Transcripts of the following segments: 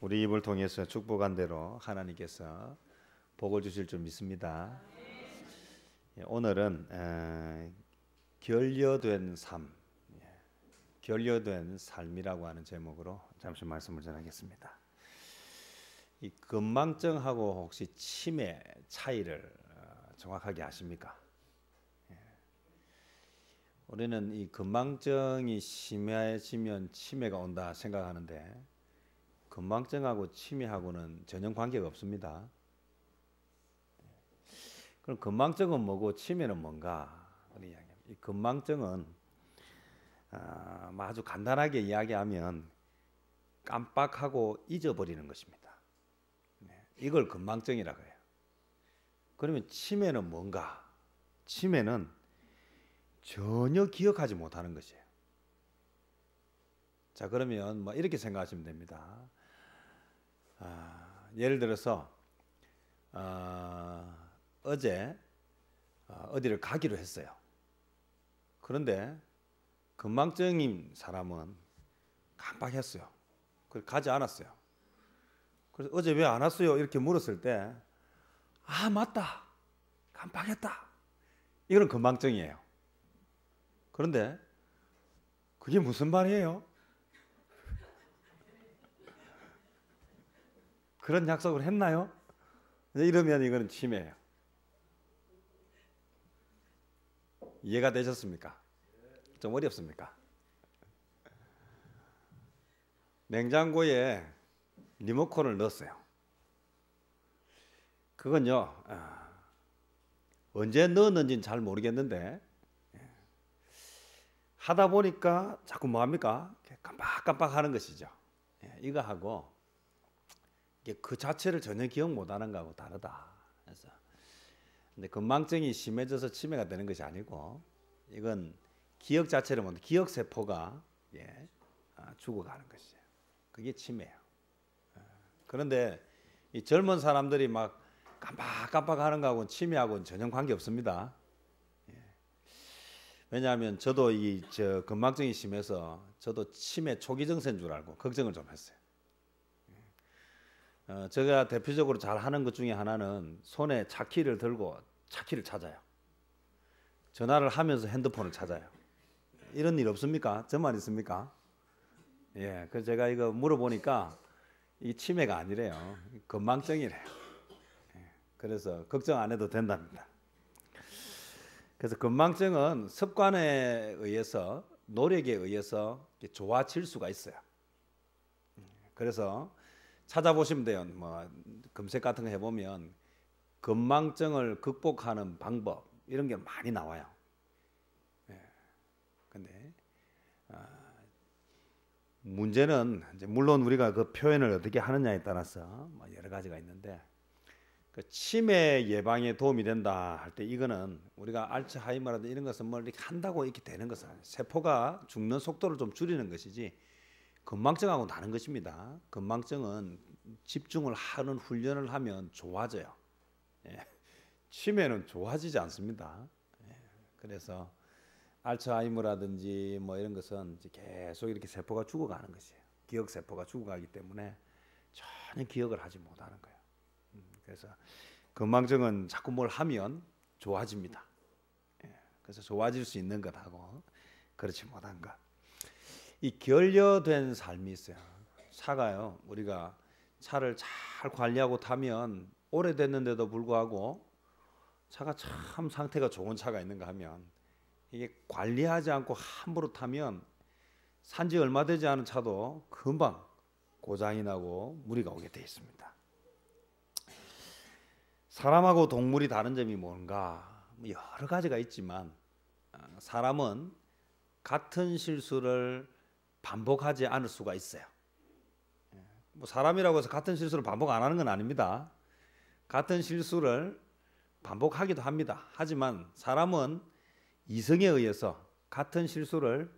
우리 입을 통해서 축복한 대로 하나님께서 복을 주실 줄 믿습니다. 오늘은 결여된 삶, 결여된 삶이라고 하는 제목으로 잠시 말씀을 전하겠습니다. 이 건망증하고 혹시 치매 차이를 정확하게 아십니까? 우리는 이 건망증이 심해지면 치매가 온다 생각하는데 건망증하고 치매하고는 전혀 관계가 없습니다. 그럼 건망증은 뭐고 치매는 뭔가? 이 건망증은 아주 간단하게 이야기하면 깜빡하고 잊어버리는 것입니다. 이걸 건망증이라고 해요. 그러면 치매는 뭔가? 치매는 전혀 기억하지 못하는 것이에요. 자, 그러면 뭐 이렇게 생각하시면 됩니다. 예를 들어서 어제 어디를 가기로 했어요. 그런데 건망증인 사람은 깜빡했어요. 그래서 가지 않았어요. 그래서 어제 왜 안 왔어요? 이렇게 물었을 때 맞다, 깜빡했다, 이건 건망증이에요. 그런데 그게 무슨 말이에요? 그런 약속을 했나요? 이러면 이거는 치매예요. 이해가 되셨습니까? 좀 어렵습니까? 냉장고에 리모컨을 넣었어요. 그건요, 언제 넣었는지는 잘 모르겠는데 하다 보니까 자꾸 뭐합니까? 깜빡깜빡 하는 것이죠. 이거 하고 그 자체를 전혀 기억 못하는 거하고 다르다. 그래서 근데 건망증이 심해져서 치매가 되는 것이 아니고 이건 기억 자체를 못, 기억 세포가 죽어가는 것이에요. 그게 치매예요. 그런데 이 젊은 사람들이 막 깜빡깜빡 하는 거하고는 치매하고는 전혀 관계 없습니다. 왜냐하면 저도 건망증이 심해서 저도 치매 초기 증세인 줄 알고 걱정을 좀 했어요. 제가 대표적으로 잘 하는 것 중에 하나는 손에 차키를 들고 차키를 찾아요. 전화를 하면서 핸드폰을 찾아요. 이런 일 없습니까? 저만 있습니까? 그래서 제가 이거 물어보니까 이 치매가 아니래요. 건망증이래요. 그래서 걱정 안 해도 된답니다. 그래서 건망증은 습관에 의해서, 노력에 의해서 좋아질 수가 있어요. 그래서 찾아보시면 돼요. 뭐 검색 같은 거 해보면 건망증을 극복하는 방법 이런 게 많이 나와요. 근데 문제는 이제 물론 우리가 그 표현을 어떻게 하느냐에 따라서 뭐 여러 가지가 있는데 그 치매 예방에 도움이 된다 할 때 이거는 우리가 알츠하이머라든지 이런 것은 뭐 이렇게 한다고 이렇게 되는 것은 세포가 죽는 속도를 좀 줄이는 것이지 건망증하고는 다른 것입니다. 건망증은 집중을 하는 훈련을 하면 좋아져요. 치매는 좋아지지 않습니다. 그래서 알츠하이머라든지 뭐 이런 것은 이제 계속 이렇게 세포가 죽어가는 것이에요. 기억 세포가 죽어가기 때문에 전혀 기억을 하지 못하는 거예요. 그래서 건망증은 자꾸 뭘 하면 좋아집니다. 그래서 좋아질 수 있는 것하고 그렇지 못한 것. 이 결여된 삶이 있어요. 차가요. 우리가 차를 잘 관리하고 타면 오래됐는데도 불구하고 차가 참 상태가 좋은 차가 있는가 하면 이게 관리하지 않고 함부로 타면 산지 얼마 되지 않은 차도 금방 고장이 나고 무리가 오게 되어 있습니다. 사람하고 동물이 다른 점이 뭔가 여러 가지가 있지만 사람은 같은 실수를 반복하지 않을 수가 있어요. 뭐 사람이라고 해서 같은 실수를 반복 안 하는 건 아닙니다. 같은 실수를 반복하기도 합니다. 하지만 사람은 이성에 의해서 같은 실수를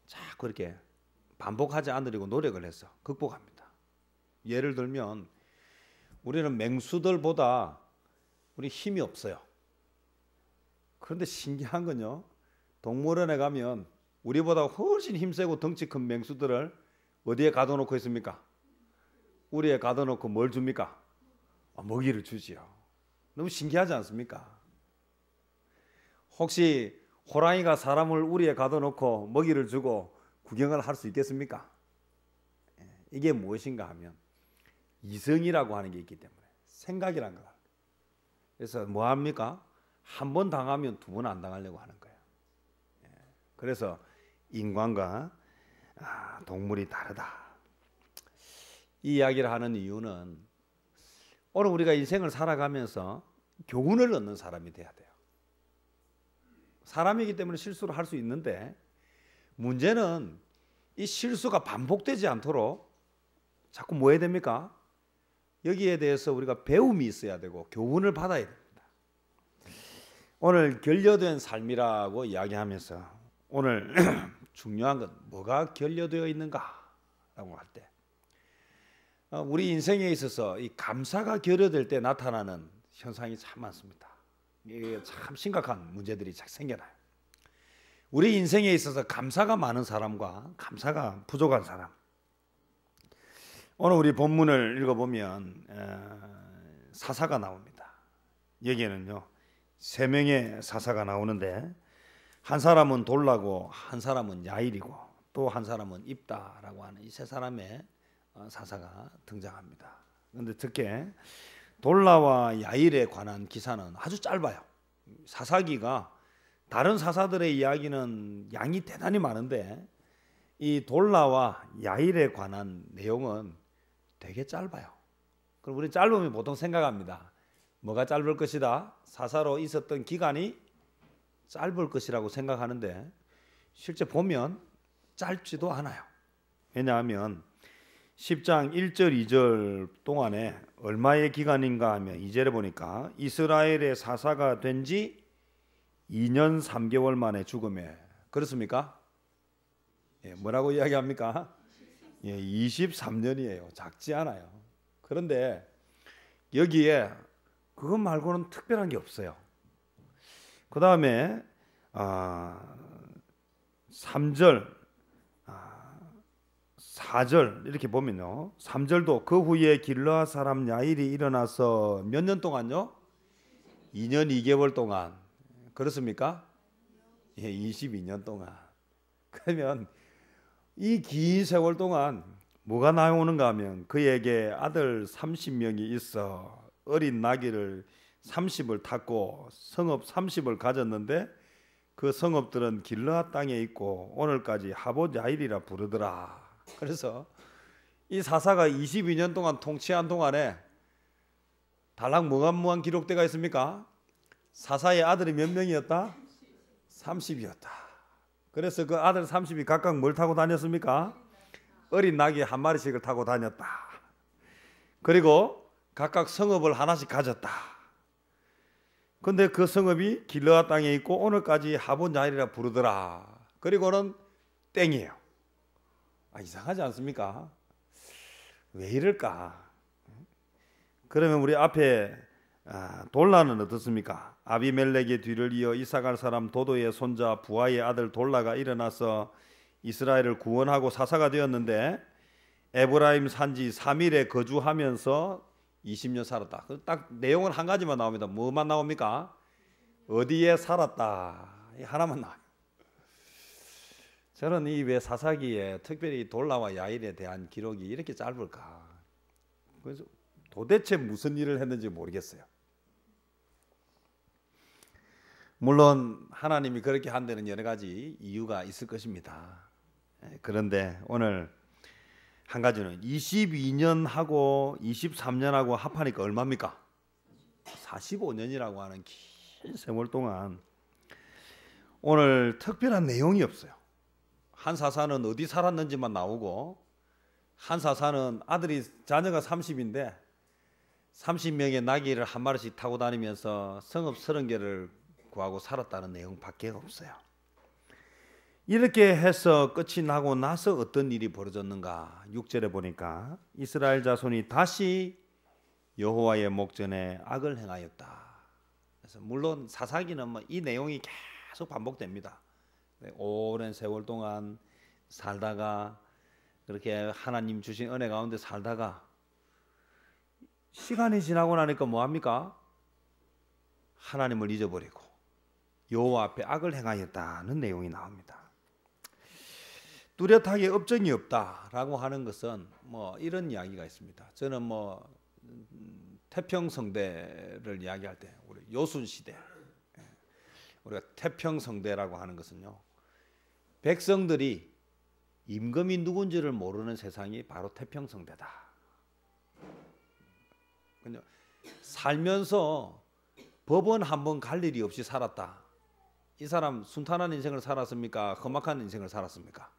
자꾸 이렇게 반복하지 않으려고 노력을 해서 극복합니다. 예를 들면 우리는 맹수들보다 우리 힘이 없어요. 그런데 신기한 건요, 동물원에 가면 우리보다 훨씬 힘세고 덩치 큰 맹수들을 어디에 가둬놓고 있습니까? 우리에 가둬놓고 뭘 줍니까? 먹이를 주지요. 너무 신기하지 않습니까? 혹시 호랑이가 사람을 우리에 가둬놓고 먹이를 주고 구경을 할 수 있겠습니까? 이게 무엇인가 하면 이성이라고 하는 게 있기 때문에, 생각이란 거. 그래서 뭐 합니까? 한 번 당하면 두 번 안 당하려고 하는 거예요. 그래서 인간과 동물이 다르다. 이 이야기를 하는 이유는 오늘 우리가 인생을 살아가면서 교훈을 얻는 사람이 돼야 돼요. 사람이기 때문에 실수를 할 수 있는데, 문제는 이 실수가 반복되지 않도록 자꾸 뭐 해야 됩니까? 여기에 대해서 우리가 배움이 있어야 되고 교훈을 받아야 됩니다. 오늘 결여된 삶이라고 이야기하면서 오늘 중요한 건 뭐가 결여되어 있는가라고 할 때, 우리 인생에 있어서 이 감사가 결여될 때 나타나는 현상이 참 많습니다. 이게 참 심각한 문제들이 생겨나요. 우리 인생에 있어서 감사가 많은 사람과 감사가 부족한 사람. 오늘 우리 본문을 읽어보면 사사가 나옵니다. 여기에는요 3명의 사사가 나오는데, 한 사람은 돌라고, 한 사람은 야일이고, 또 한 사람은 입다라고 하는 이 3사람의 사사가 등장합니다. 그런데 특히 돌라와 야일에 관한 기사는 아주 짧아요. 사사기가 다른 사사들의 이야기는 양이 대단히 많은데 이 돌라와 야일에 관한 내용은 되게 짧아요. 그럼 우리 짧으면 보통 생각합니다. 뭐가 짧을 것이다? 사사로 있었던 기간이 짧을 것이라고 생각하는데 실제 보면 짧지도 않아요. 왜냐하면 10장 1절 2절 동안에 얼마의 기간인가 하면 2절에 보니까 이스라엘의 사사가 된 지 2년 3개월 만에 죽음에, 그렇습니까? 뭐라고 이야기합니까? 23년이에요. 작지 않아요. 그런데 여기에 그것 말고는 특별한 게 없어요. 그 다음에 3절 4절 이렇게 보면요, 3절도 그 후에 길르앗 사람 야일이 일어나서 몇 년 동안요? 2년 2개월 동안. 그렇습니까? 22년 동안. 그러면 이 긴 세월 동안 뭐가 나오는가 하면 그에게 아들 30명이 있어 어린 나귀를 30을 탔고 성읍 30을 가졌는데 그 성읍들은 길르앗 땅에 있고 오늘까지 하봇 야일이라 부르더라. 그래서 이 사사가 22년 동안 통치한 동안에 달랑 무한무한 기록대가 있습니까? 사사의 아들이 몇 명이었다? 30이었다. 그래서 그 아들 30이 각각 뭘 타고 다녔습니까? 어린 나귀 한 마리씩을 타고 다녔다. 그리고 각각 성읍을 하나씩 가졌다. 근데 그 성읍이 길르앗 땅에 있고 오늘까지 하봇 야일이라 부르더라. 그리고는 땡이에요. 이상하지 않습니까? 왜 이럴까? 그러면 우리 앞에 돌라는 어떻습니까? 아비멜렉의 뒤를 이어 이사갈 사람 도도의 손자 부하의 아들 돌라가 일어나서 이스라엘을 구원하고 사사가 되었는데 에브라임 산지 3일에 거주하면서 20년 살았다. 딱 내용은 한 가지만 나옵니다. 뭐만 나옵니까? 어디에 살았다. 하나만 나와요. 저는 이 왜 사사기에 특별히 돌라와 야일에 대한 기록이 이렇게 짧을까? 그래서 도대체 무슨 일을 했는지 모르겠어요. 물론 하나님이 그렇게 한 데는 여러 가지 이유가 있을 것입니다. 그런데 오늘 한 가지는 22년하고 23년하고 합하니까 얼마입니까? 45년이라고 하는 긴 세월 동안 오늘 특별한 내용이 없어요. 한 사사는 어디 살았는지만 나오고, 한 사사는 아들이 자녀가 30인데 30명의 나귀를 한 마리씩 타고 다니면서 성읍 30개를 구하고 살았다는 내용밖에 없어요. 이렇게 해서 끝이 나고 나서 어떤 일이 벌어졌는가? 6절에 보니까 이스라엘 자손이 다시 여호와의 목전에 악을 행하였다. 그래서 물론 사사기는 이 내용이 계속 반복됩니다. 오랜 세월 동안 살다가 그렇게 하나님 주신 은혜 가운데 살다가 시간이 지나고 나니까 뭐합니까? 하나님을 잊어버리고 여호와 앞에 악을 행하였다는 내용이 나옵니다. 뚜렷하게 업적이 없다라고 하는 것은 뭐 이런 이야기가 있습니다. 저는 뭐 태평성대를 이야기할 때 우리 요순 시대, 우리가 태평성대라고 하는 것은요, 백성들이 임금이 누군지를 모르는 세상이 바로 태평성대다. 살면서 법원 한 번 갈 일이 없이 살았다. 이 사람 순탄한 인생을 살았습니까? 험악한 인생을 살았습니까?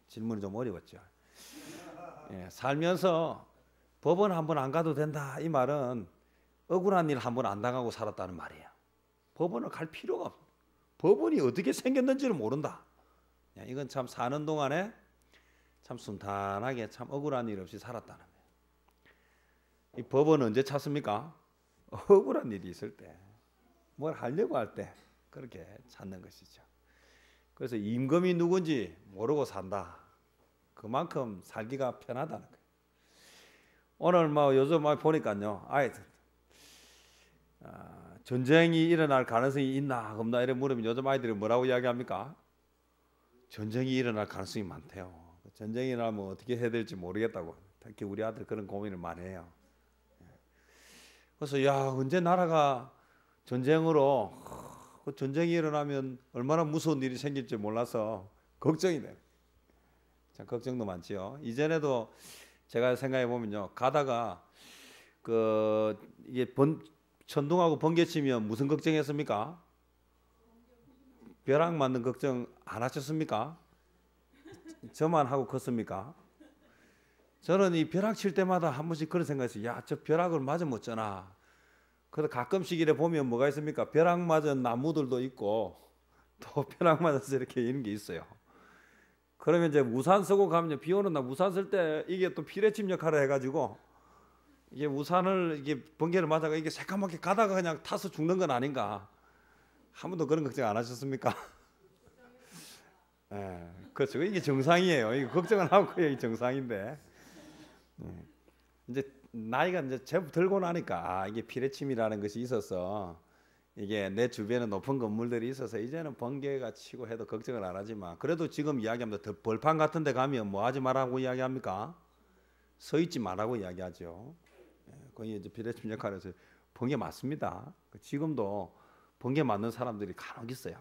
질문이 좀 어려웠죠. 예, 살면서 법원 한 번 안 가도 된다. 이 말은 억울한 일 한 번 안 당하고 살았다는 말이에요. 법원을 갈 필요가 없어. 법원이 어떻게 생겼는지를 모른다. 이건 참 사는 동안에 참 순탄하게 참 억울한 일 없이 살았다는 거예요. 이 법은 언제 찾습니까? 억울한 일이 있을 때, 뭘 하려고 할 때 그렇게 찾는 것이죠. 그래서 임금이 누군지 모르고 산다. 그만큼 살기가 편하다는 거예요. 오늘 뭐 요즘 막 보니까요, 전쟁이 일어날 가능성이 있나 없나 이래 물으면 요즘 아이들이 뭐라고 이야기합니까? 전쟁이 일어날 가능성이 많대요. 전쟁이 일어나면 어떻게 해야 될지 모르겠다고. 특히 우리 아들 그런 고민을 많이 해요. 그래서 야, 언제 나라가 전쟁으로 그 전쟁이 일어나면 얼마나 무서운 일이 생길지 몰라서 걱정이 돼요. 참 걱정도 많지요. 이전에도 제가 생각해 보면요, 가다가 이게 천둥하고 번개 치면 무슨 걱정했습니까? 벼락 맞는 걱정 안 하셨습니까? 저만 하고 컸습니까? 저는 이 벼락 칠 때마다 한 번씩 그런 생각했어요. 야, 저 벼락을 맞으면 어쩌나. 그래서 가끔씩 이래 보면 뭐가 있습니까? 벼락 맞은 나무들도 있고 또 벼락 맞아서 이렇게 이런 게 있어요. 그러면 이제 우산 쓰고 가면 비 오는 날 우산 쓸 때 이게 또 피뢰침 역할을 해가지고 이게 우산을 이게 번개를 맞아가 이게 새까맣게 가다가 그냥 타서 죽는 건 아닌가. 한 번도 그런 걱정 안 하셨습니까? 예, 그렇죠. 이게 정상이에요. 이거 걱정을 하고 이게 정상인데. 이제 나이가 이제 제법 들고 나니까 이게 피뢰침이라는 것이 있어서 이게 내 주변에 높은 건물들이 있어서 이제는 번개가 치고 해도 걱정을 안 하지만 그래도 지금 이야기합니다. 벌판 같은 데 가면 뭐 하지 말라고 이야기합니까? 서 있지 말라고 이야기하죠. 거기 이제 피뢰침 역할에서 번개 맞습니다. 지금도 번개 맞는 사람들이 간혹 있어요.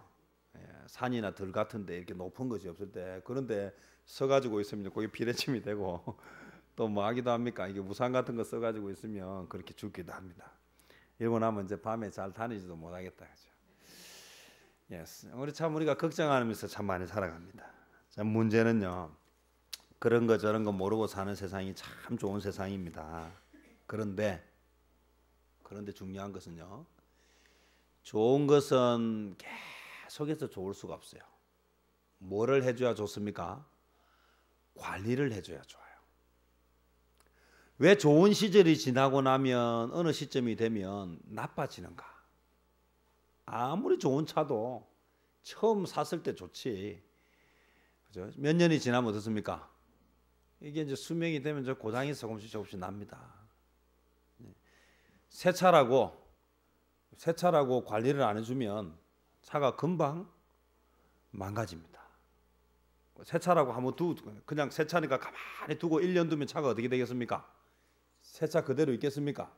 산이나 들 같은 데 이렇게 높은 것이 없을 때 그런데 서가지고 있으면 거기 피뢰침이 되고 또 뭐 하기도 합니까? 이게 우산 같은 거 써가지고 있으면 그렇게 죽기도 합니다. 이러고 나면 이제 밤에 잘 다니지도 못하겠다. 그죠? 예스. 우리가 걱정하면서 참 많이 살아갑니다. 자, 문제는요, 그런 거 저런 거 모르고 사는 세상이 참 좋은 세상입니다. 그런데 중요한 것은요, 좋은 것은 계속해서 좋을 수가 없어요. 뭐를 해줘야 좋습니까? 관리를 해줘야 좋아요. 왜 좋은 시절이 지나고 나면 어느 시점이 되면 나빠지는가? 아무리 좋은 차도 처음 샀을 때 좋지. 그죠? 몇 년이 지나면 어떻습니까? 이게 이제 수명이 되면 저 고장이 조금씩 납니다. 새 차라고 관리를 안 해주면 차가 금방 망가집니다. 새 차라고 한번 그냥 새 차니까 가만히 두고 1년 두면 차가 어떻게 되겠습니까? 새 차 그대로 있겠습니까?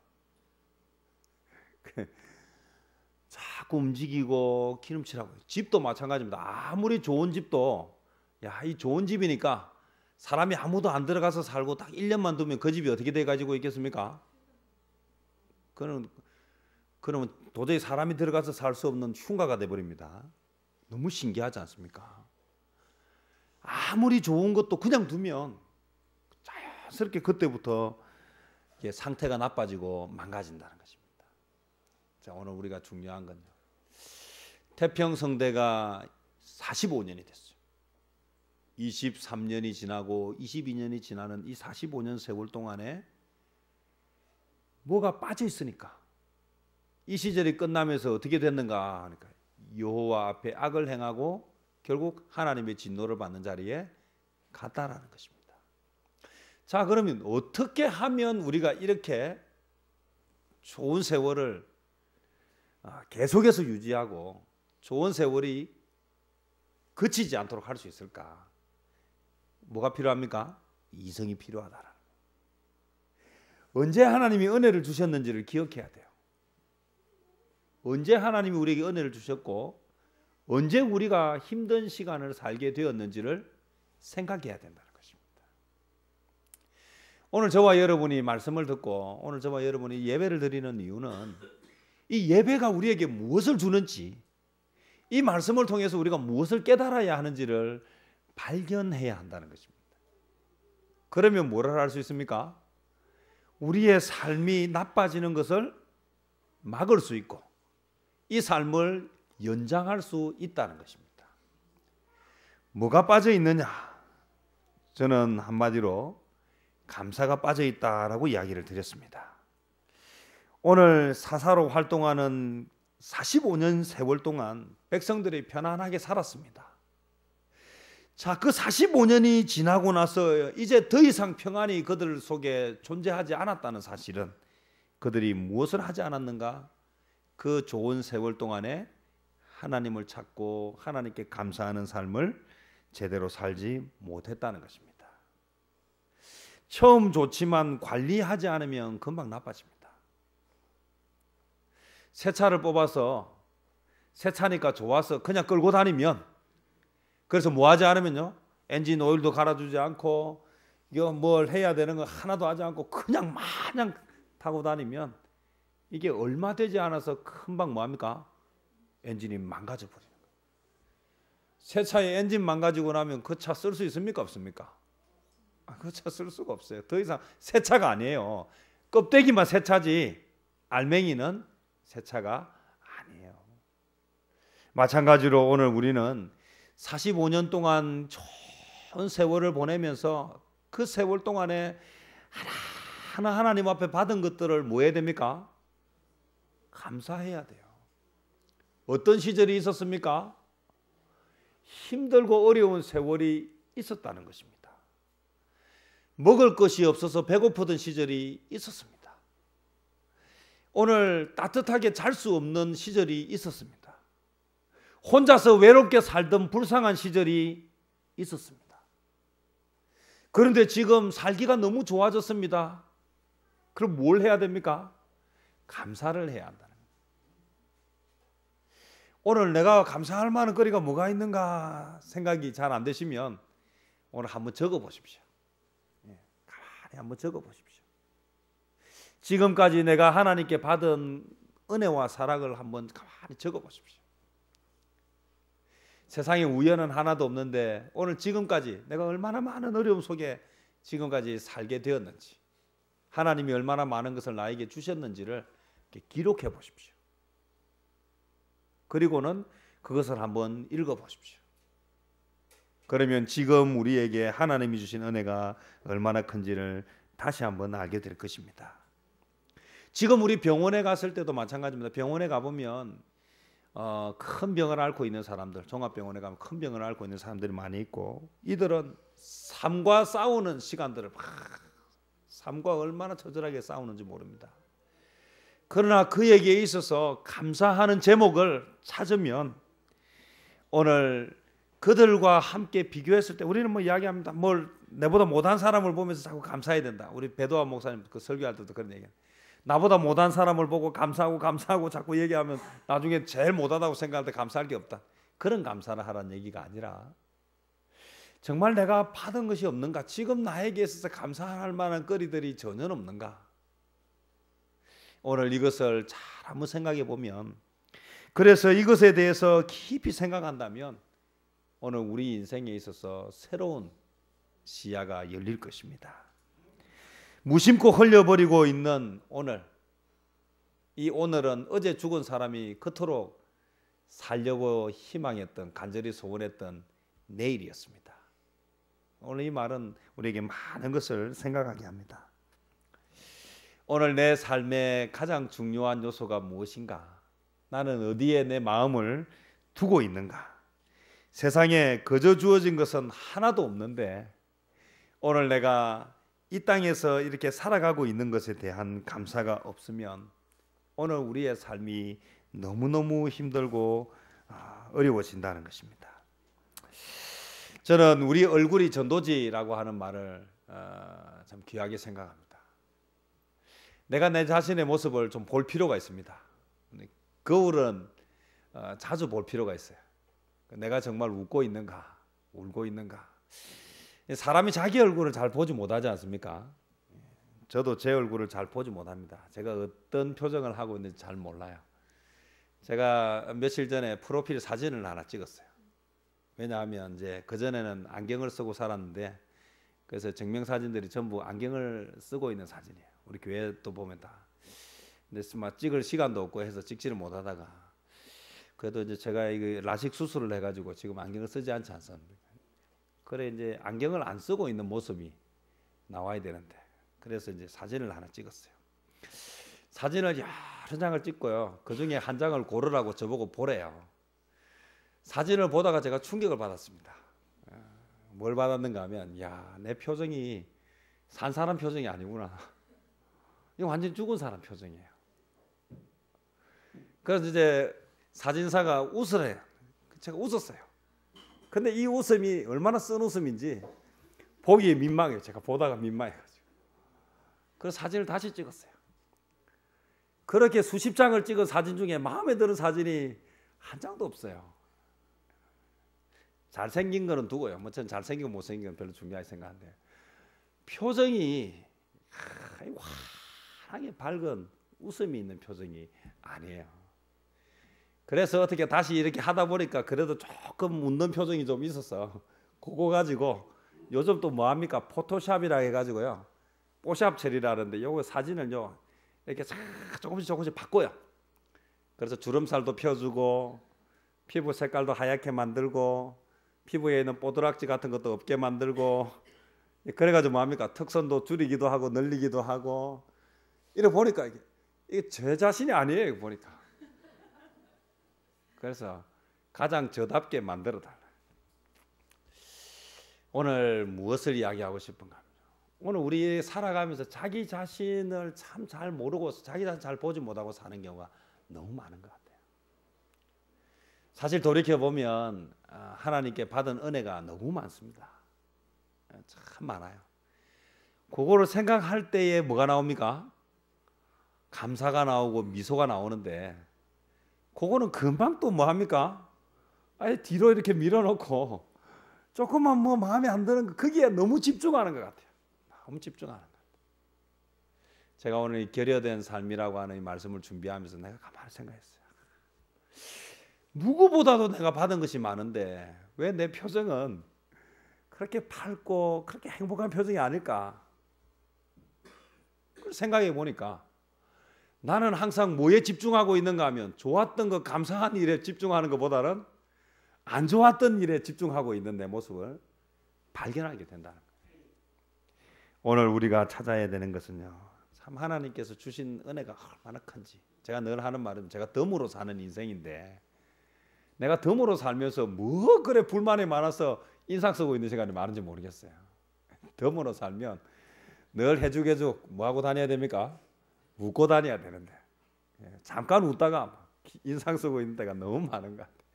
자꾸 움직이고 기름칠하고. 집도 마찬가지입니다. 아무리 좋은 집도 이 좋은 집이니까 사람이 아무도 안 들어가서 살고 딱 1년만 두면 그 집이 어떻게 돼가지고 있겠습니까? 그러면 도저히 사람이 들어가서 살 수 없는 흉가가 돼버립니다. 너무 신기하지 않습니까? 아무리 좋은 것도 그냥 두면 자연스럽게 그때부터 상태가 나빠지고 망가진다는 것입니다. 자, 오늘 우리가 중요한 건요, 태평성대가 45년이 됐어요. 23년이 지나고 22년이 지나는 이 45년 세월 동안에 뭐가 빠져 있으니까 이 시절이 끝나면서 어떻게 됐는가 하니까 여호와 앞에 악을 행하고 결국 하나님의 진노를 받는 자리에 갔다라는 것입니다. 자, 그러면 어떻게 하면 우리가 이렇게 좋은 세월을 계속해서 유지하고 좋은 세월이 그치지 않도록 할 수 있을까? 뭐가 필요합니까? 이성이 필요하다. 언제 하나님이 은혜를 주셨는지를 기억해야 돼요. 언제 하나님이 우리에게 은혜를 주셨고 언제 우리가 힘든 시간을 살게 되었는지를 생각해야 된다는 것입니다. 오늘 저와 여러분이 말씀을 듣고 오늘 저와 여러분이 예배를 드리는 이유는 이 예배가 우리에게 무엇을 주는지, 이 말씀을 통해서 우리가 무엇을 깨달아야 하는지를 발견해야 한다는 것입니다. 그러면 뭐를 할 수 있습니까? 우리의 삶이 나빠지는 것을 막을 수 있고 이 삶을 연장할 수 있다는 것입니다. 뭐가 빠져 있느냐? 저는 한마디로 감사가 빠져 있다라고 이야기를 드렸습니다. 오늘 사사로 활동하는 45년 세월 동안 백성들이 편안하게 살았습니다. 자, 그 45년이 지나고 나서 이제 더 이상 평안이 그들 속에 존재하지 않았다는 사실은 그들이 무엇을 하지 않았는가? 그 좋은 세월 동안에 하나님을 찾고 하나님께 감사하는 삶을 제대로 살지 못했다는 것입니다. 처음 좋지만 관리하지 않으면 금방 나빠집니다. 새 차를 뽑아서 새 차니까 좋아서 그냥 끌고 다니면, 그래서 뭐 하지 않으면요, 엔진 오일도 갈아주지 않고 이거 뭘 해야 되는 거 하나도 하지 않고 그냥 마냥 타고 다니면 이게 얼마 되지 않아서 금방 뭐합니까? 엔진이 망가져 버리는 거예요. 새 차에 엔진 망가지고 나면 그 차 쓸 수 있습니까? 없습니까? 그 차 쓸 수가 없어요. 더 이상 새 차가 아니에요. 껍데기만 새 차지 알맹이는 새 차가 아니에요. 마찬가지로 오늘 우리는 45년 동안 좋은 세월을 보내면서 그 세월 동안에 하나하나 하나님 앞에 받은 것들을 뭐 해야 됩니까? 감사해야 돼요. 어떤 시절이 있었습니까? 힘들고 어려운 세월이 있었다는 것입니다. 먹을 것이 없어서 배고프던 시절이 있었습니다. 오늘 따뜻하게 잘 수 없는 시절이 있었습니다. 혼자서 외롭게 살던 불쌍한 시절이 있었습니다. 그런데 지금 살기가 너무 좋아졌습니다. 그럼 뭘 해야 됩니까? 감사를 해야 한다는 거예요. 오늘 내가 감사할 만한 거리가 뭐가 있는가 생각이 잘 안 되시면 오늘 한번 적어 보십시오. 가만히 한번 적어 보십시오. 지금까지 내가 하나님께 받은 은혜와 사랑을 한번 가만히 적어 보십시오. 세상에 우연은 하나도 없는데 오늘 지금까지 내가 얼마나 많은 어려움 속에 지금까지 살게 되었는지, 하나님이 얼마나 많은 것을 나에게 주셨는지를 이렇게 기록해 보십시오. 그리고는 그것을 한번 읽어 보십시오. 그러면 지금 우리에게 하나님이 주신 은혜가 얼마나 큰지를 다시 한번 알게 될 것입니다. 지금 우리 병원에 갔을 때도 마찬가지입니다. 병원에 가보면 큰 병을 앓고 있는 사람들, 종합병원에 가면 큰 병을 앓고 있는 사람들이 많이 있고, 이들은 삶과 싸우는 시간들을 삶과 얼마나 처절하게 싸우는지 모릅니다. 그러나 그에게 있어서 감사하는 제목을 찾으면 오늘 그들과 함께 비교했을 때 우리는 뭐 이야기합니다. 뭘 내보다 못한 사람을 보면서 자꾸 감사해야 된다. 우리 배도화 목사님 그 설교할 때도 그런 얘기해요. 나보다 못한 사람을 보고 감사하고 자꾸 얘기하면 나중에 제일 못하다고 생각할 때 감사할 게 없다. 그런 감사를 하라는 얘기가 아니라 정말 내가 받은 것이 없는가? 지금 나에게 있어서 감사할 만한 거리들이 전혀 없는가? 오늘 이것을 잘 한번 생각해 보면, 그래서 이것에 대해서 깊이 생각한다면 오늘 우리 인생에 있어서 새로운 시야가 열릴 것입니다. 무심코 흘려버리고 있는 오늘, 이 오늘은 어제 죽은 사람이 그토록 살려고 희망했던, 간절히 소원했던 내일이었습니다. 오늘 이 말은 우리에게 많은 것을 생각하게 합니다. 오늘 내 삶의 가장 중요한 요소가 무엇인가? 나는 어디에 내 마음을 두고 있는가? 세상에 거저 주어진 것은 하나도 없는데 오늘 내가 이 땅에서 이렇게 살아가고 있는 것에 대한 감사가 없으면 오늘 우리의 삶이 너무너무 힘들고 어려워진다는 것입니다. 저는 우리 얼굴이 전도지라고 하는 말을 참 귀하게 생각합니다. 내가 내 자신의 모습을 좀 볼 필요가 있습니다. 거울은 자주 볼 필요가 있어요. 내가 정말 웃고 있는가, 울고 있는가. 사람이 자기 얼굴을 잘 보지 못하지 않습니까? 저도 제 얼굴을 잘 보지 못합니다. 제가 어떤 표정을 하고 있는지 잘 몰라요. 제가 며칠 전에 프로필 사진을 하나 찍었어요. 왜냐하면 이제 그전에는 안경을 쓰고 살았는데, 그래서 증명사진들이 전부 안경을 쓰고 있는 사진이에요. 우리 교회도 보면 다. 근데 막 찍을 시간도 없고 해서 찍지를 못하다가, 그래도 이제 제가 이거 라식 수술을 해가지고 지금 안경을 쓰지 않지 않습니까? 그래 이제 안경을 안 쓰고 있는 모습이 나와야 되는데, 그래서 이제 사진을 하나 찍었어요. 사진을 여러 장을 찍고요. 그 중에 한 장을 고르라고 저보고 보래요. 사진을 보다가 제가 충격을 받았습니다. 뭘 받았는가 하면, 야, 내 표정이 산 사람 표정이 아니구나. 이거 완전 죽은 사람 표정이에요. 그래서 이제 사진사가 웃으래요. 제가 웃었어요. 근데 이 웃음이 얼마나 쓴 웃음인지 보기에 민망해요. 제가 보다가 민망해가지고. 그래서 사진을 다시 찍었어요. 그렇게 수십 장을 찍은 사진 중에 마음에 드는 사진이 한 장도 없어요. 잘생긴 거는 두고요. 뭐 저는 잘생기고 못생긴 건 별로 중요하게 생각하는데, 표정이 환하게 밝은 웃음이 있는 표정이 아니에요. 그래서 어떻게 다시 이렇게 하다 보니까 그래도 조금 웃는 표정이 좀 있었어. 그거 가지고 요즘 또 뭐합니까? 포토샵이라 해가지고요, 뽀샵 처리라는데 요거 사진을요 이렇게 조금씩 바꿔요. 그래서 주름살도 펴주고 피부 색깔도 하얗게 만들고 피부에 있는 뽀드락지 같은 것도 없게 만들고, 그래가지고 뭐합니까? 턱선도 줄이기도 하고 늘리기도 하고. 이래 보니까 이게 제 자신이 아니에요, 보니까. 그래서 가장 저답게 만들어 달라. 오늘 무엇을 이야기하고 싶은가? 오늘 우리 살아가면서 자기 자신을 참 잘 모르고 자기 자신 잘 보지 못하고 사는 경우가 너무 많은 것 같아요. 사실 돌이켜보면 하나님께 받은 은혜가 너무 많습니다. 참 많아요. 그거를 생각할 때에 뭐가 나옵니까? 감사가 나오고 미소가 나오는데, 그거는 금방 또 뭐합니까? 아예 뒤로 이렇게 밀어놓고 조금만 뭐 마음에 안 드는 거, 거기에 너무 집중하는 것 같아요. 너무 집중하는 것 같아요. 제가 오늘 이 결여된 삶이라고 하는 이 말씀을 준비하면서 내가 가만히 생각했어요. 누구보다도 내가 받은 것이 많은데 왜 내 표정은 그렇게 밝고 그렇게 행복한 표정이 아닐까? 생각해 보니까 나는 항상 뭐에 집중하고 있는가 하면, 좋았던 것, 감사한 일에 집중하는 것보다는 안 좋았던 일에 집중하고 있는 내 모습을 발견하게 된다는 거예요. 오늘 우리가 찾아야 되는 것은요, 참 하나님께서 주신 은혜가 얼마나 큰지. 제가 늘 하는 말은, 제가 덤으로 사는 인생인데 내가 덤으로 살면서 뭐 그래 불만이 많아서 인상 쓰고 있는 시간이 많은지 모르겠어요. 덤으로 살면 늘 해죽해죽 뭐하고 다녀야 됩니까? 웃고 다녀야 되는데, 잠깐 웃다가 인상 쓰고 있는 때가 너무 많은 것 같아요.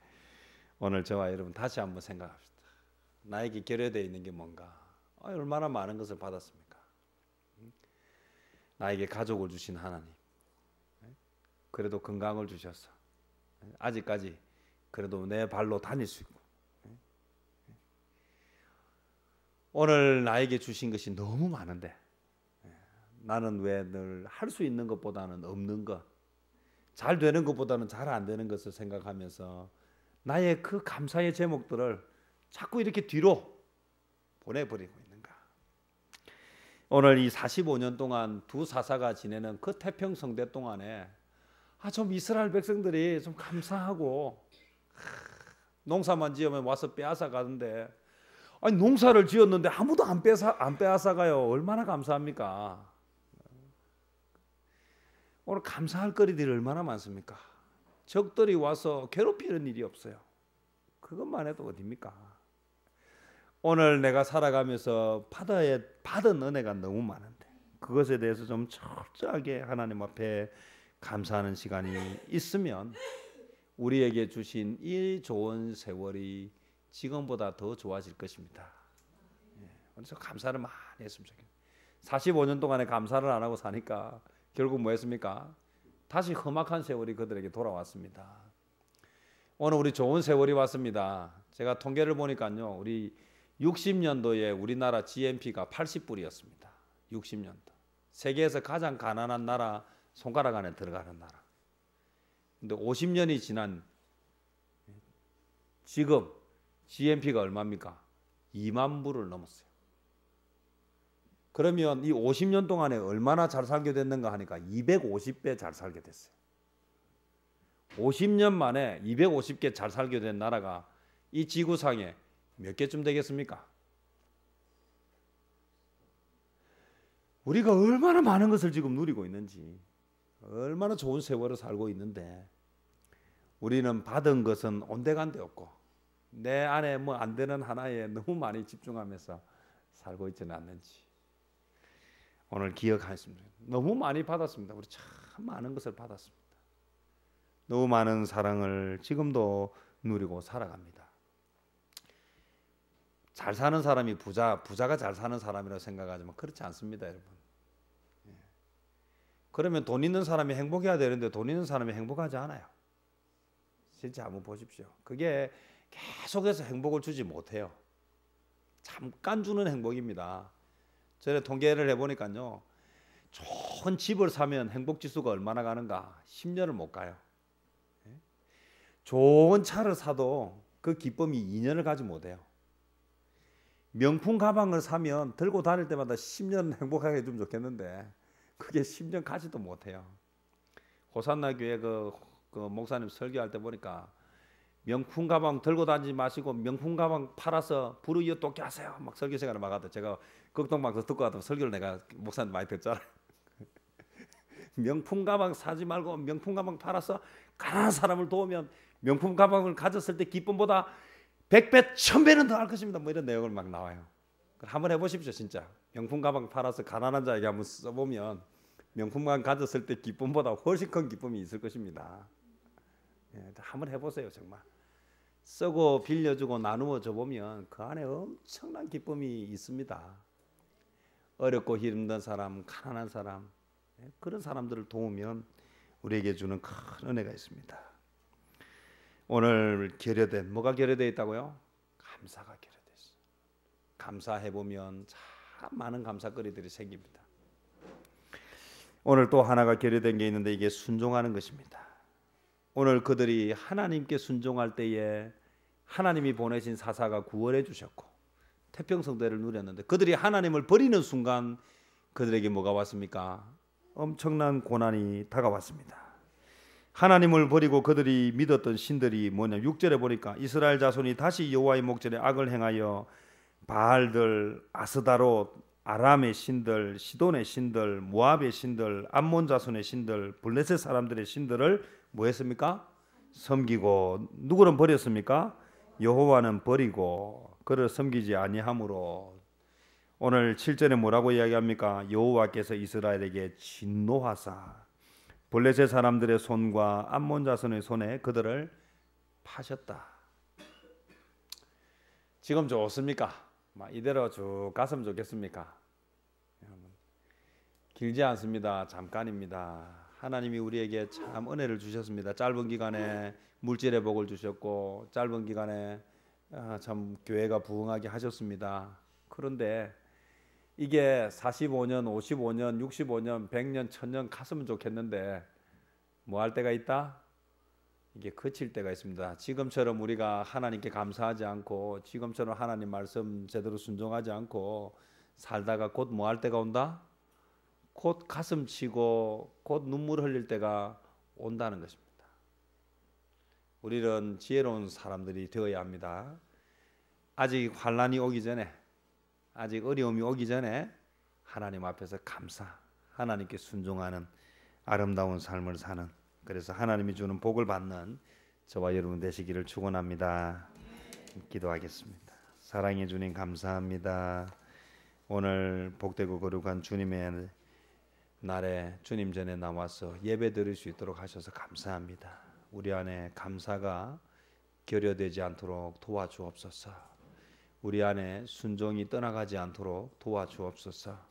오늘 저와 여러분 다시 한번 생각합시다. 나에게 결여되어 있는 게 뭔가? 얼마나 많은 것을 받았습니까? 나에게 가족을 주신 하나님, 그래도 건강을 주셔서 아직까지 그래도 내 발로 다닐 수 있고, 오늘 나에게 주신 것이 너무 많은데 나는 왜 늘 할 수 있는 것보다는 없는 것, 잘 되는 것보다는 잘 안 되는 것을 생각하면서 나의 그 감사의 제목들을 자꾸 이렇게 뒤로 보내버리고 있는가? 오늘 이 45년 동안 두 사사가 지내는 그 태평성대 동안에 좀 이스라엘 백성들이 좀 감사하고, 농사만 지으면 와서 빼앗아 가는데, 아니 농사를 지었는데 아무도 안 빼앗아 가요. 얼마나 감사합니까? 오늘 감사할 거리들이 얼마나 많습니까? 적들이 와서 괴롭히는 일이 없어요. 그것만 해도 어딥니까? 오늘 내가 살아가면서 받은 은혜가 너무 많은데 그것에 대해서 좀 철저하게 하나님 앞에 감사하는 시간이 있으면 우리에게 주신 이 좋은 세월이 지금보다 더 좋아질 것입니다. 그래서 감사를 많이 했으면 좋겠어요. 45년 동안에 감사를 안 하고 사니까 결국 뭐 했습니까? 다시 험악한 세월이 그들에게 돌아왔습니다. 오늘 우리 좋은 세월이 왔습니다. 제가 통계를 보니까요, 우리 60년도에 우리나라 GNP가 80불이었습니다. 60년도. 세계에서 가장 가난한 나라 손가락 안에 들어가는 나라. 근데 50년이 지난 지금 GNP가 얼마입니까? 2만 불을 넘었어요. 그러면 이 50년 동안에 얼마나 잘 살게 됐는가 하니까 250배 잘 살게 됐어요. 50년 만에 250개 잘 살게 된 나라가 이 지구상에 몇 개쯤 되겠습니까? 우리가 얼마나 많은 것을 지금 누리고 있는지, 얼마나 좋은 세월을 살고 있는데 우리는 받은 것은 온데간데 없고 내 안에 뭐 안 되는 하나에 너무 많이 집중하면서 살고 있지는 않는지 오늘 기억하겠습니다. 너무 많이 받았습니다. 우리 참 많은 것을 받았습니다. 너무 많은 사랑을 지금도 누리고 살아갑니다. 잘 사는 사람이 부자가 잘 사는 사람이라고 생각하지만 그렇지 않습니다, 여러분. 그러면 돈 있는 사람이 행복해야 되는데 돈 있는 사람이 행복하지 않아요. 진짜 한번 보십시오. 그게 계속해서 행복을 주지 못해요. 잠깐 주는 행복입니다. 전에 통계를 해보니까요, 좋은 집을 사면 행복지수가 얼마나 가는가? 10년을 못 가요. 좋은 차를 사도 그 기쁨이 2년을 가지 못해요. 명품 가방을 사면 들고 다닐 때마다 10년 행복하게 해주면 좋겠는데 그게 10년 가지도 못해요. 호산나 교회 그 목사님 설교할 때 보니까 명품 가방 들고 다니지 마시고 명품 가방 팔아서 불우이웃 돕게 하세요. 막 설교 시간에 막 하다 제가 걱정방송 듣고 하다 설교를 내가 목사님 많이 듣잖아요. 명품 가방 사지 말고 명품 가방 팔아서 가난한 사람을 도우면 명품 가방을 가졌을 때 기쁨보다 100배, 1000배는 더 할 것입니다. 뭐 이런 내용을 막 나와요. 한번 해보십시오. 진짜 명품 가방 팔아서 가난한 자에게 한번 써보면 명품 가방 가졌을 때 기쁨보다 훨씬 큰 기쁨이 있을 것입니다. 한번 해보세요. 정말 쓰고 빌려주고 나누어 줘보면 그 안에 엄청난 기쁨이 있습니다. 어렵고 힘든 사람, 가난한 사람, 그런 사람들을 도우면 우리에게 주는 큰 은혜가 있습니다. 오늘 결여된 뭐가 결여되어 있다고요? 감사가 결여되어 있어요. 감사해보면 참 많은 감사거리들이 생깁니다. 오늘 또 하나가 결여된 게 있는데 이게 순종하는 것입니다. 오늘 그들이 하나님께 순종할 때에 하나님이 보내신 사사가 구원해 주셨고 태평성대를 누렸는데 그들이 하나님을 버리는 순간 그들에게 뭐가 왔습니까? 엄청난 고난이 다가왔습니다. 하나님을 버리고 그들이 믿었던 신들이 뭐냐? 6절에 보니까 이스라엘 자손이 다시 여호와의 목전에 악을 행하여 바알들, 아스다롯, 아람의 신들, 시돈의 신들, 모압의 신들, 암몬 자손의 신들, 블레셋 사람들의 신들을 뭐 했습니까? 섬기고 누구는 버렸습니까? 여호와는 버리고 그를 섬기지 아니하므로 오늘 7절에 뭐라고 이야기합니까? 여호와께서 이스라엘에게 진노하사 블레셋 사람들의 손과 암몬 자손의 손에 그들을 파셨다. 지금 좋습니까? 이대로 쭉 갔으면 좋겠습니까? 길지 않습니다. 잠깐입니다. 하나님이 우리에게 참 은혜를 주셨습니다. 짧은 기간에 물질의 복을 주셨고 짧은 기간에 참 교회가 부흥하게 하셨습니다. 그런데 이게 45년, 55년, 65년, 100년, 1000년 갔으면 좋겠는데 뭐 할 때가 있다? 이게 그칠 때가 있습니다. 지금처럼 우리가 하나님께 감사하지 않고 지금처럼 하나님 말씀 제대로 순종하지 않고 살다가 곧 뭐 할 때가 온다? 곧 가슴 치고 곧 눈물 흘릴 때가 온다는 것입니다. 우리는 지혜로운 사람들이 되어야 합니다. 아직 환난이 오기 전에 아직 어려움이 오기 전에 하나님 앞에서 감사, 하나님께 순종하는 아름다운 삶을 사는 그래서 하나님이 주는 복을 받는 저와 여러분 되시기를 축원합니다. 기도하겠습니다. 사랑해 주님 감사합니다. 오늘 복되고 거룩한 주님의 날에 주님 전에 나와서 예배 드릴 수 있도록 하셔서 감사합니다. 우리 안에 감사가 결여되지 않도록 도와주옵소서. 우리 안에 순종이 떠나가지 않도록 도와주옵소서.